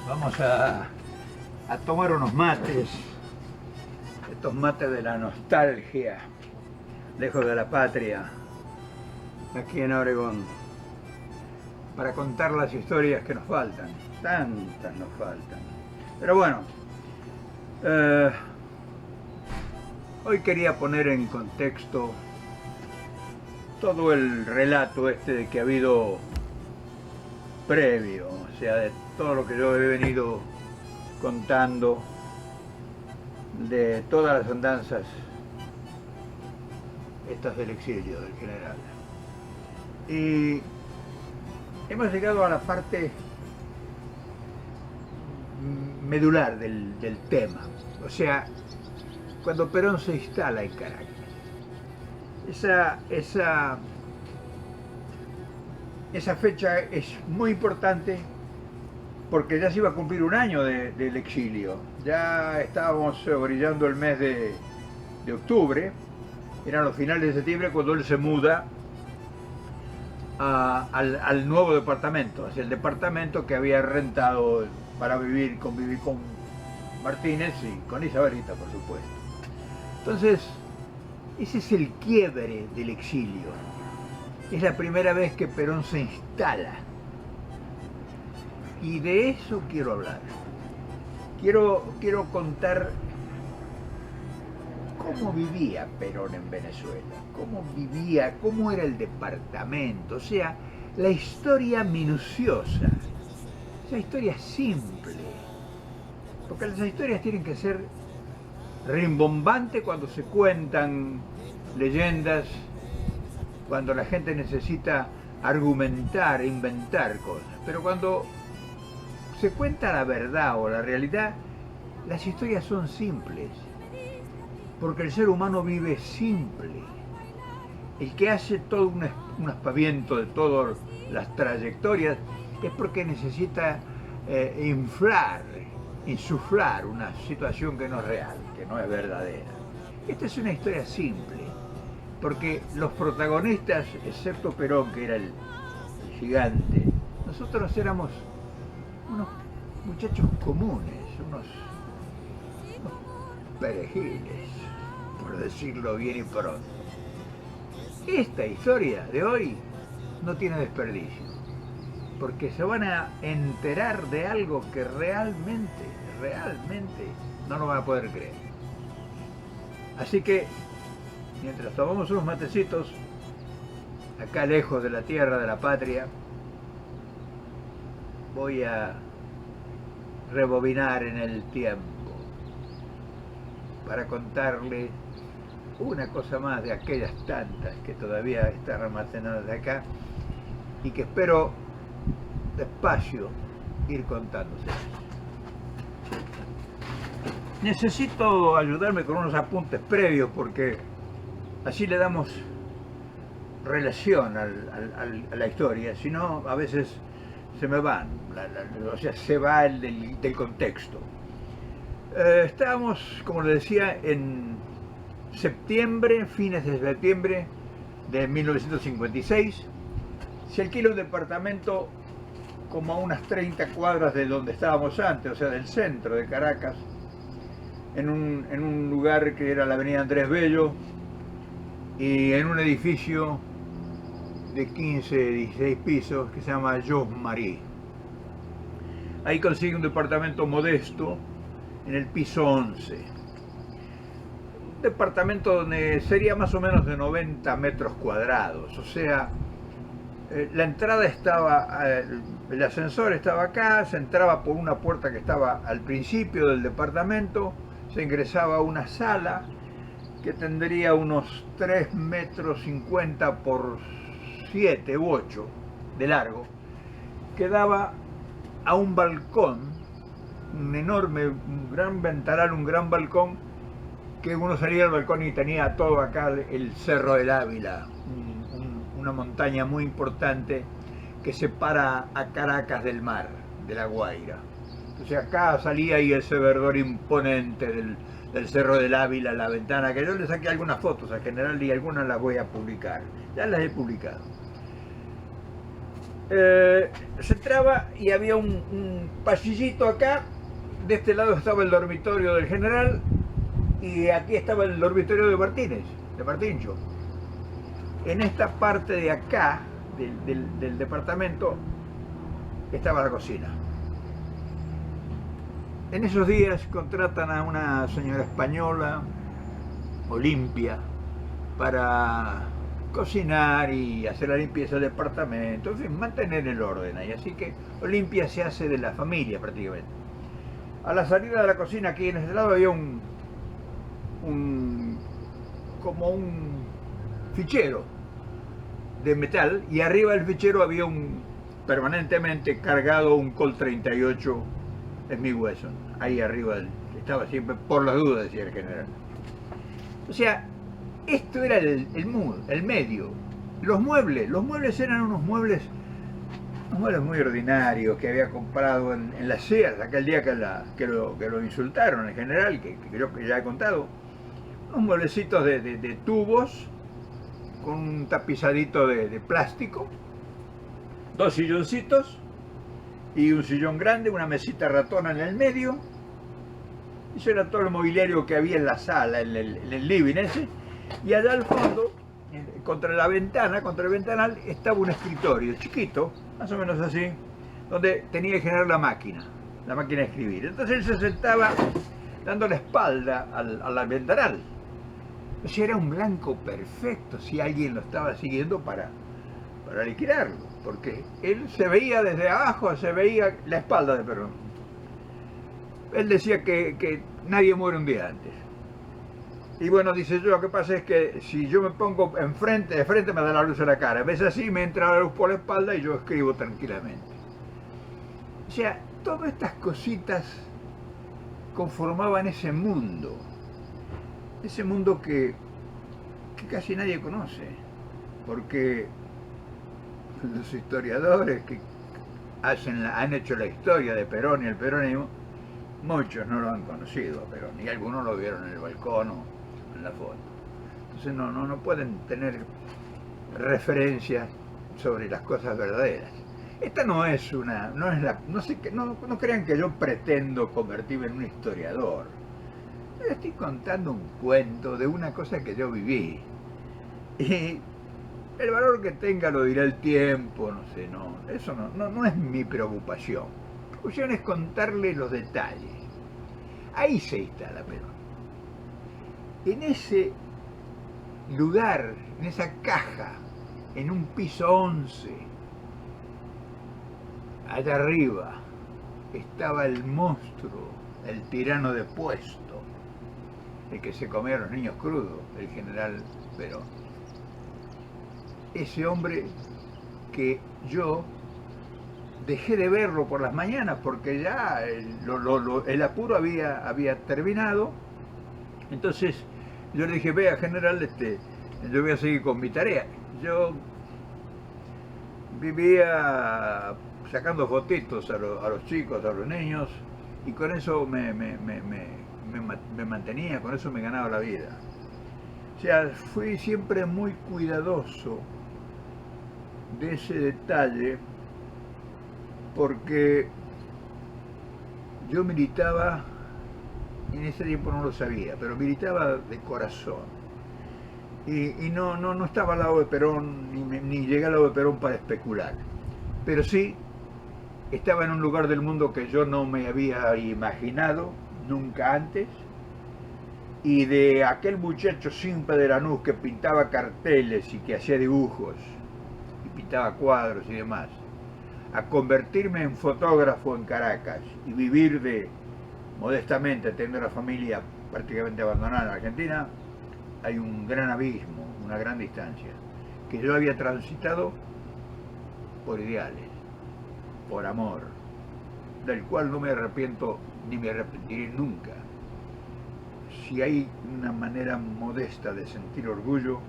Vamos a tomar unos mates, estos mates de la nostalgia, lejos de la patria, aquí en Oregón, para contar las historias que nos faltan, tantas nos faltan. Pero bueno, hoy quería poner en contexto todo el relato este de que ha habido previo, o sea, de todo lo que yo he venido contando, de todas las andanzas estas del exilio del general. Y hemos llegado a la parte medular del tema, o sea, cuando Perón se instala en Caracas. Esa fecha es muy importante porque ya se iba a cumplir un año del exilio. Ya estábamos brillando el mes de octubre, eran los finales de septiembre cuando él se muda al nuevo departamento, hacia el departamento que había rentado para convivir con Martínez y con Isabelita, por supuesto. Entonces, ese es el quiebre del exilio. Es la primera vez que Perón se instala. Y de eso quiero hablar. Quiero contar cómo vivía Perón en Venezuela, cómo era el departamento, o sea, la historia minuciosa, esa historia simple. Porque las historias tienen que ser rimbombantes cuando se cuentan leyendas, cuando la gente necesita argumentar, inventar cosas. Pero cuando se cuenta la verdad o la realidad, las historias son simples, porque el ser humano vive simple. El que hace todo un aspaviento de todas las trayectorias es porque necesita insuflar una situación que no es real, que no es verdadera. Esta es una historia simple, porque los protagonistas, excepto Perón, que era el gigante, nosotros éramos unos muchachos comunes, unos perejiles, por decirlo bien y pronto. Esta historia de hoy no tiene desperdicio, porque se van a enterar de algo que realmente no lo van a poder creer. Así que, mientras tomamos unos matecitos, acá lejos de la tierra, de la patria, voy a rebobinar en el tiempo para contarle una cosa más de aquellas tantas que todavía están almacenadas acá y que espero despacio ir contándose. Necesito ayudarme con unos apuntes previos porque así le damos relación a la historia, si no a veces se me van, o sea, se va el del contexto. Estábamos, como les decía, en septiembre, fines de septiembre de 1956. Se alquila un departamento como a unas 30 cuadras de donde estábamos antes, o sea, del centro de Caracas, en un lugar que era la avenida Andrés Bello, y en un edificio de 15, 16 pisos que se llama Jos Marie. Ahí consigue un departamento modesto en el piso 11. Un departamento donde sería más o menos de 90 metros cuadrados, o sea, la entrada estaba, el ascensor estaba acá, se entraba por una puerta que estaba al principio del departamento, se ingresaba a una sala que tendría unos 3,50 metros por 7 u 8 de largo, que daba a un balcón, un gran ventanal, un gran balcón, que uno salía al balcón y tenía todo acá el Cerro del Ávila, una montaña muy importante que separa a Caracas del mar, de La Guaira. Entonces acá salía ahí ese verdor imponente del Cerro del Ávila, la ventana, que yo le saqué algunas fotos a general y algunas las voy a publicar, ya las he publicado. Se entraba y había un pasillito acá. De este lado estaba el dormitorio del general y aquí estaba el dormitorio de Martínez, de Martincho. En esta parte de acá del departamento estaba la cocina. En esos días contratan a una señora española, Olimpia, para cocinar y hacer la limpieza del departamento, en fin, mantener el orden ahí. Así que Olimpia se hace de la familia prácticamente. A la salida de la cocina, aquí en este lado, había como un fichero de metal, y arriba del fichero había permanentemente cargado un Colt 38 Smith Wesson. Ahí arriba estaba siempre, por las dudas, decía el general. O sea, esto era el medio. Los muebles eran unos muebles muy ordinarios que había comprado en las Sears aquel día que lo insultaron en general, que creo que ya he contado. Unos mueblecitos de tubos con un tapizadito de plástico, dos silloncitos y un sillón grande, una mesita ratona en el medio. Eso era todo el mobiliario que había en la sala, en el living ese. Y allá al fondo, contra la ventana, contra el ventanal, estaba un escritorio chiquito, más o menos así, donde tenía que generar la máquina de escribir. Entonces él se sentaba dando la espalda al ventanal. O sea, era un blanco perfecto si alguien lo estaba siguiendo para liquidarlo, porque él se veía desde abajo, se veía la espalda de Perón. Él decía que nadie muere un día antes. Y bueno, dice yo, lo que pasa es que si yo me pongo de frente me da la luz en la cara. A veces así me entra la luz por la espalda y yo escribo tranquilamente. O sea, todas estas cositas conformaban ese mundo que casi nadie conoce, porque los historiadores que han hecho la historia de Perón y el peronismo, muchos no lo han conocido a Perón, y algunos lo vieron en el balcón o en la foto. Entonces no pueden tener referencias sobre las cosas verdaderas. Esta no crean que yo pretendo convertirme en un historiador. Yo estoy contando un cuento de una cosa que yo viví. Y el valor que tenga lo dirá el tiempo, no sé, eso no es mi preocupación. Mi preocupación es contarle los detalles. Ahí se instala Perón. En ese lugar, en esa caja, en un piso 11, allá arriba, estaba el monstruo, el tirano de puesto, el que se comía a los niños crudos, el general Perón. Ese hombre que yo dejé de verlo por las mañanas porque ya el apuro había terminado. Entonces yo le dije, vea general, yo voy a seguir con mi tarea. Yo vivía sacando fotitos a los chicos, a los niños, y con eso me mantenía, con eso me ganaba la vida. O sea, fui siempre muy cuidadoso de ese detalle, porque yo militaba, en ese tiempo no lo sabía, pero militaba de corazón. Y no estaba al lado de Perón, ni llegué al lado de Perón para especular. Pero sí estaba en un lugar del mundo que yo no me había imaginado nunca antes. Y de aquel muchacho simple de Lanús que pintaba carteles y que hacía dibujos y pintaba cuadros y demás, a convertirme en fotógrafo en Caracas y vivir modestamente, tener una familia prácticamente abandonada en Argentina, hay un gran abismo, una gran distancia, que yo había transitado por ideales, por amor, del cual no me arrepiento ni me arrepentiré nunca. Si hay una manera modesta de sentir orgullo,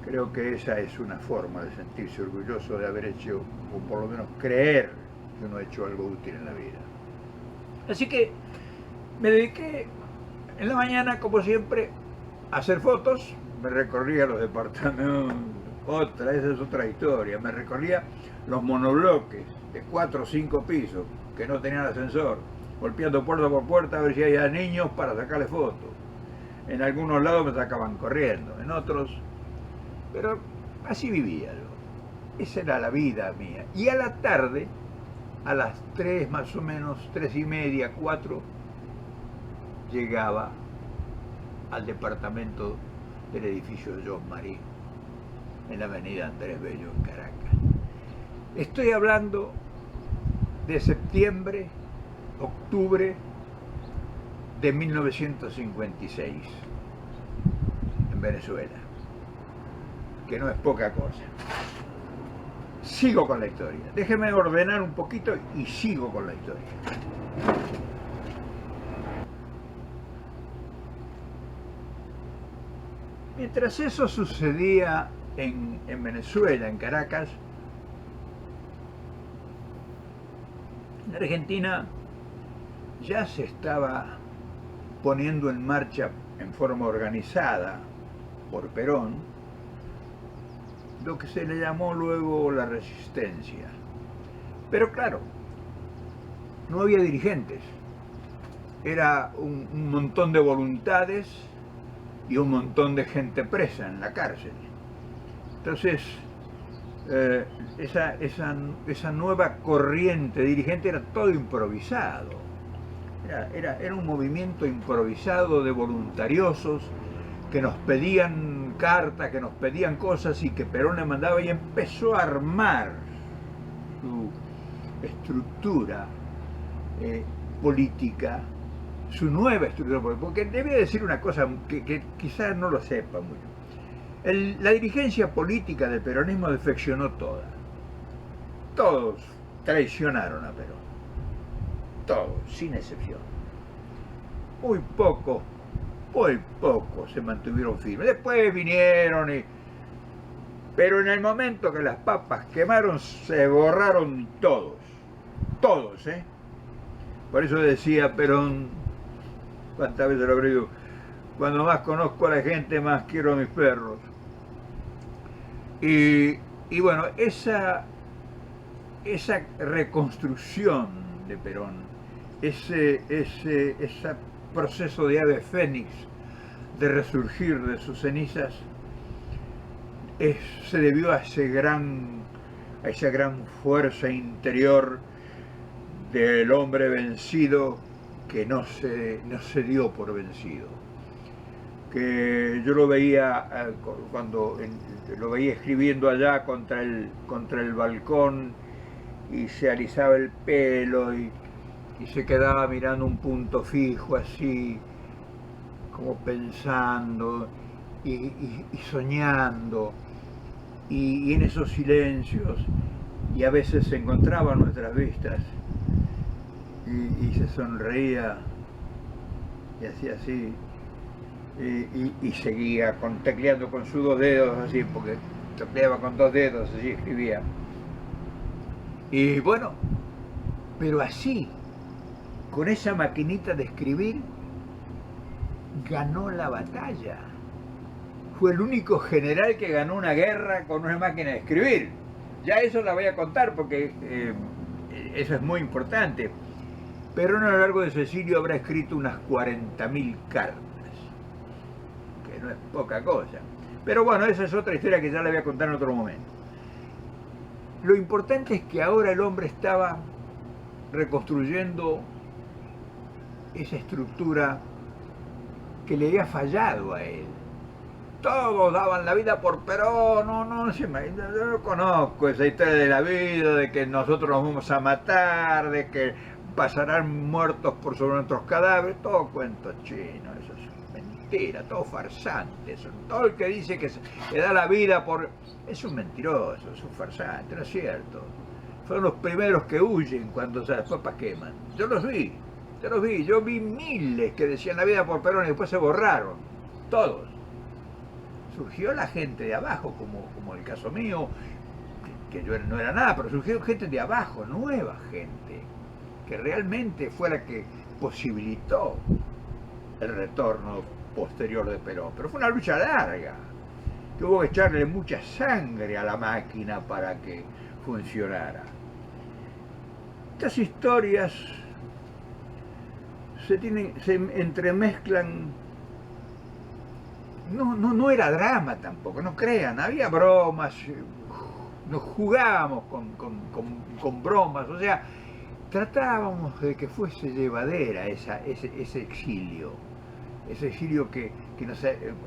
creo que esa es una forma de sentirse orgulloso de haber hecho, o por lo menos creer que uno ha hecho algo útil en la vida. Así que me dediqué en la mañana, como siempre, a hacer fotos. Me recorría los departamentos, esa es otra historia. Me recorría los monobloques de 4 o 5 pisos que no tenían ascensor, golpeando puerta por puerta a ver si había niños para sacarle fotos. En algunos lados me sacaban corriendo, en otros, pero así vivía yo. Esa era la vida mía. Y a la tarde, a las 3 más o menos, 3 y media, 4, llegaba al departamento del edificio de John Marín, en la avenida Andrés Bello, en Caracas. Estoy hablando de septiembre, octubre de 1956, en Venezuela, que no es poca cosa. Sigo con la historia. Déjenme ordenar un poquito y sigo con la historia. Mientras eso sucedía en Venezuela, en Caracas, en Argentina ya se estaba poniendo en marcha en forma organizada por Perón lo que se le llamó luego la resistencia. Pero claro, no había dirigentes, era un montón de voluntades y un montón de gente presa en la cárcel. Entonces, esa nueva corriente dirigente era todo improvisado. Era un movimiento improvisado de voluntariosos que nos pedían cartas, que nos pedían cosas y que Perón le mandaba, y empezó a armar su estructura política, su nueva estructura política, porque debe decir una cosa que quizás no lo sepa mucho. La dirigencia política del peronismo defeccionó toda. Todos traicionaron a Perón. Todos, sin excepción. Muy pocos se mantuvieron firmes. Después vinieron pero en el momento que las papas quemaron, se borraron todos. Todos, ¿eh? Por eso decía Perón, ¿cuántas veces lo habré dicho? Cuando más conozco a la gente, más quiero a mis perros. Y bueno, esa reconstrucción de Perón, ese proceso de ave fénix, de resurgir de sus cenizas, se debió a esa gran fuerza interior del hombre vencido, que no se dio por vencido. Que yo lo veía cuando lo veía escribiendo allá contra el balcón, y se alisaba el pelo y se quedaba mirando un punto fijo así, como pensando y soñando, y en esos silencios, y a veces se encontraban nuestras vistas y se sonreía y hacía así, y seguía tecleando con sus 2 dedos así, porque tecleaba con 2 dedos, así escribía. Y bueno, pero así, con esa maquinita de escribir, ganó la batalla. Fue el único general que ganó una guerra con una máquina de escribir. Ya eso la voy a contar porque eso es muy importante. Perón a lo largo de su exilio habrá escrito unas 40.000 cartas, que no es poca cosa. Pero bueno, esa es otra historia que ya la voy a contar en otro momento. Lo importante es que ahora el hombre estaba reconstruyendo esa estructura que le había fallado a él. Todos daban la vida por Perón, yo no conozco esa historia de la vida, de que nosotros nos vamos a matar, de que pasarán muertos por sobre nuestros cadáveres, todo cuento chino, eso es mentira, todo farsante, todo el que dice que da la vida por... es un mentiroso, es un farsante, no es cierto. Son los primeros que huyen cuando las papas queman. Yo vi miles que decían la vida por Perón y después se borraron, todos. Surgió la gente de abajo, como el caso mío, que yo no era nada, pero surgió gente de abajo, nueva gente, que realmente fue la que posibilitó el retorno posterior de Perón. Pero fue una lucha larga, que hubo que echarle mucha sangre a la máquina para que funcionara. Estas historias se entremezclan. No era drama tampoco, no crean, había bromas, nos jugábamos con bromas, o sea, tratábamos de que fuese llevadera ese exilio que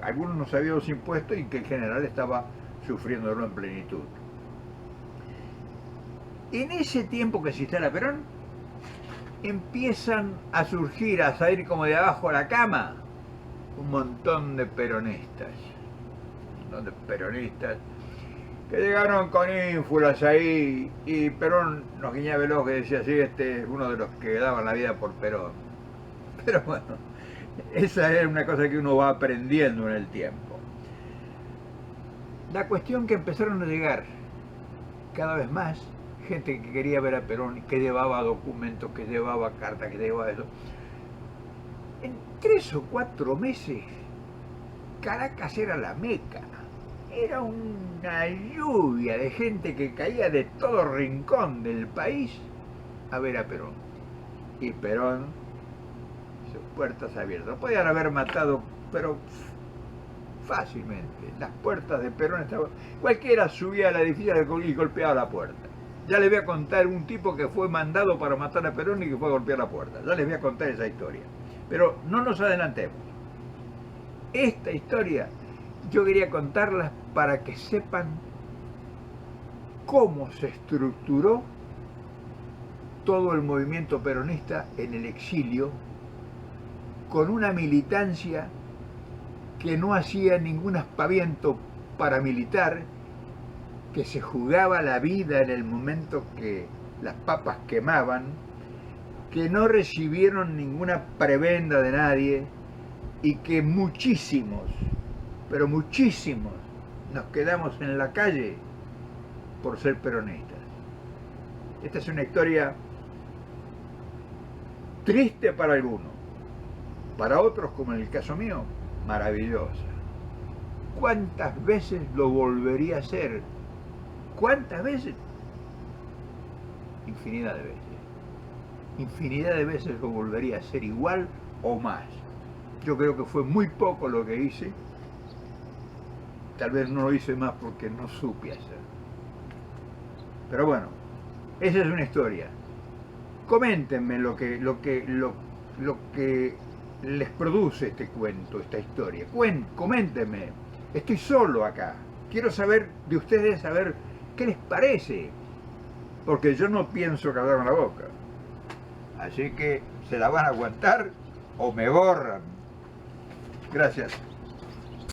algunos nos habíamos impuesto y que el general estaba sufriéndolo en plenitud. En ese tiempo que se instala Perón, empiezan a surgir, a salir como de abajo a la cama, un montón de peronistas, que llegaron con ínfulas ahí, y Perón nos guiñaba el ojo y decía, sí, este es uno de los que daban la vida por Perón. Pero bueno, esa es una cosa que uno va aprendiendo en el tiempo. La cuestión que empezaron a llegar cada vez más gente que quería ver a Perón, que llevaba documentos, que llevaba cartas, que llevaba eso. En 3 o 4 meses, Caracas era la Meca. Era una lluvia de gente que caía de todo rincón del país a ver a Perón. Y Perón, sus puertas abiertas. Lo podían haber matado, pero fácilmente. Las puertas de Perón estaban... Cualquiera subía al edificio y golpeaba la puerta. Ya les voy a contar un tipo que fue mandado para matar a Perón y que fue a golpear la puerta. Ya les voy a contar esa historia. Pero no nos adelantemos. Esta historia yo quería contarla para que sepan cómo se estructuró todo el movimiento peronista en el exilio, con una militancia que no hacía ningún aspaviento paramilitar, que se jugaba la vida en el momento que las papas quemaban, que no recibieron ninguna prebenda de nadie y que muchísimos, pero muchísimos, nos quedamos en la calle por ser peronistas. Esta es una historia triste para algunos, para otros, como en el caso mío, maravillosa. ¿Cuántas veces lo volvería a hacer? ¿Cuántas veces? Infinidad de veces. Infinidad de veces lo volvería a hacer igual o más. Yo creo que fue muy poco lo que hice. Tal vez no lo hice más porque no supe hacer. Pero bueno, esa es una historia. Coméntenme lo que les produce este cuento, esta historia. Coméntenme. Estoy solo acá. Quiero saber de ustedes, saber qué les parece. Porque yo no pienso callarme la boca. Así que se la van a aguantar o me borran. Gracias.